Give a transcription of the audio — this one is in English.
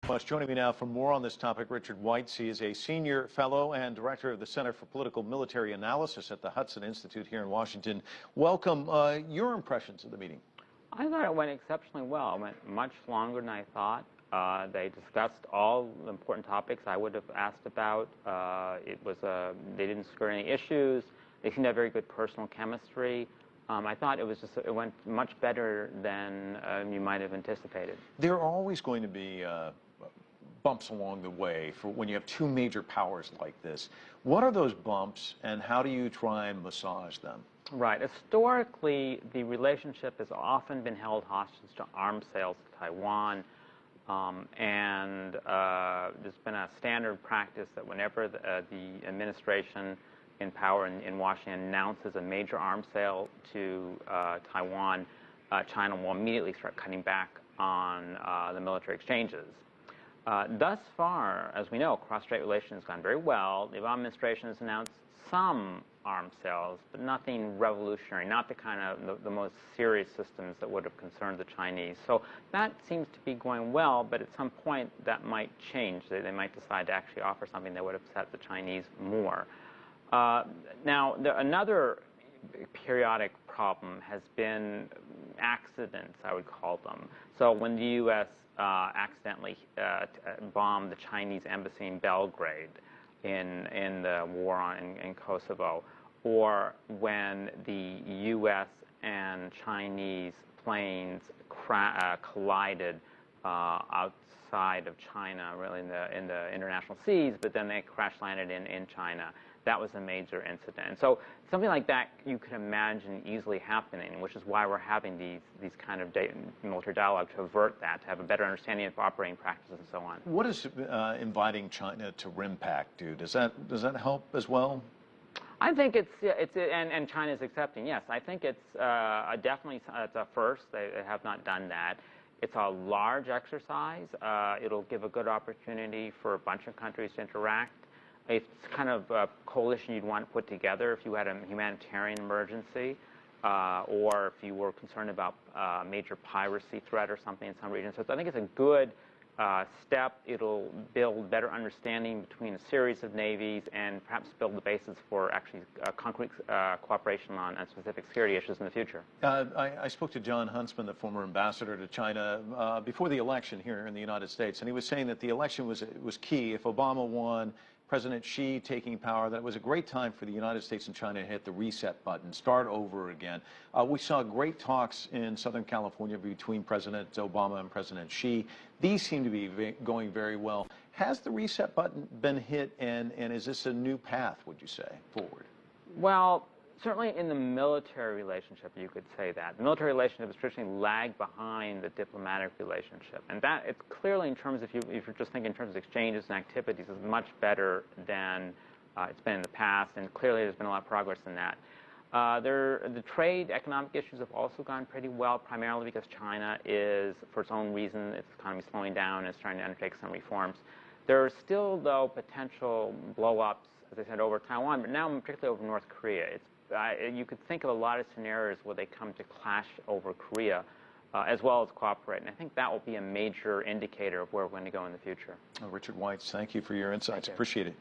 Much. Joining me now for more on this topic, Richard Weitz. He is a senior fellow and director of the Center for Political Military Analysis at the Hudson Institute here in Washington. Welcome. Your impressions of the meeting? I thought it went exceptionally well. It went much longer than I thought. They discussed all the important topics I would have asked about. They didn't skirt any issues. They seemed to have very good personal chemistry. I thought it went much better than you might have anticipated. There are always going to be bumps along the way for when you have two major powers like this. What are those bumps, and how do you try and massage them? Right. Historically, the relationship has often been held hostage to arms sales to Taiwan. There's been a standard practice that whenever the administration in power in Washington announces a major arms sale to Taiwan, China will immediately start cutting back on the military exchanges. Thus far, as we know, cross-strait relations has gone very well. The Obama administration has announced some arms sales, but nothing revolutionary, not the kind of the most serious systems that would have concerned the Chinese. So that seems to be going well, but at some point that might change. They might decide to actually offer something that would upset the Chinese more. Now, another periodic problem has been accidents, I would call them. So when the U.S. Accidentally bombed the Chinese embassy in Belgrade in the war in Kosovo, or when the U.S. and Chinese planes collided outside of China, really in the international seas, but then they crash landed in China. That was a major incident. So something like that you can imagine easily happening, which is why we're having these kind of military dialogue to avert that, to have a better understanding of operating practices and so on. What does inviting China to RIMPAC do? Does that help as well? I think and China's accepting. Yes, I think it's definitely it's a first. They have not done that. It's a large exercise. It'll give a good opportunity for a bunch of countries to interact. It's kind of a coalition you'd want to put together if you had a humanitarian emergency, or if you were concerned about major piracy threat or something in some regions. So I think it's a good step. It'll build better understanding between a series of navies and perhaps build the basis for actually concrete cooperation on specific security issues in the future. I spoke to John Huntsman, the former ambassador to China, before the election here in the United States, and he was saying that the election was key. If Obama won, President Xi taking power, that it was a great time for the United States and China to hit the reset button, start over again. We saw great talks in Southern California between President Obama and President Xi. These seem to be going very well. Has the reset button been hit, and is this a new path, would you say, forward? Well, certainly in the military relationship, you could say that. The military relationship has traditionally lagged behind the diplomatic relationship. And that, it's clearly in terms, if you're just thinking in terms of exchanges and activities, is much better than it's been in the past. And clearly there's been a lot of progress in that. The trade, economic issues have also gone pretty well, primarily because China is, for its own reason, its economy is slowing down and is trying to undertake some reforms. There are still, though, potential blow-ups, as I said, over Taiwan, but now particularly over North Korea. You could think of a lot of scenarios where they come to clash over Korea, as well as cooperate. And I think that will be a major indicator of where we're going to go in the future. Richard Weitz, thank you for your insights. Appreciate it.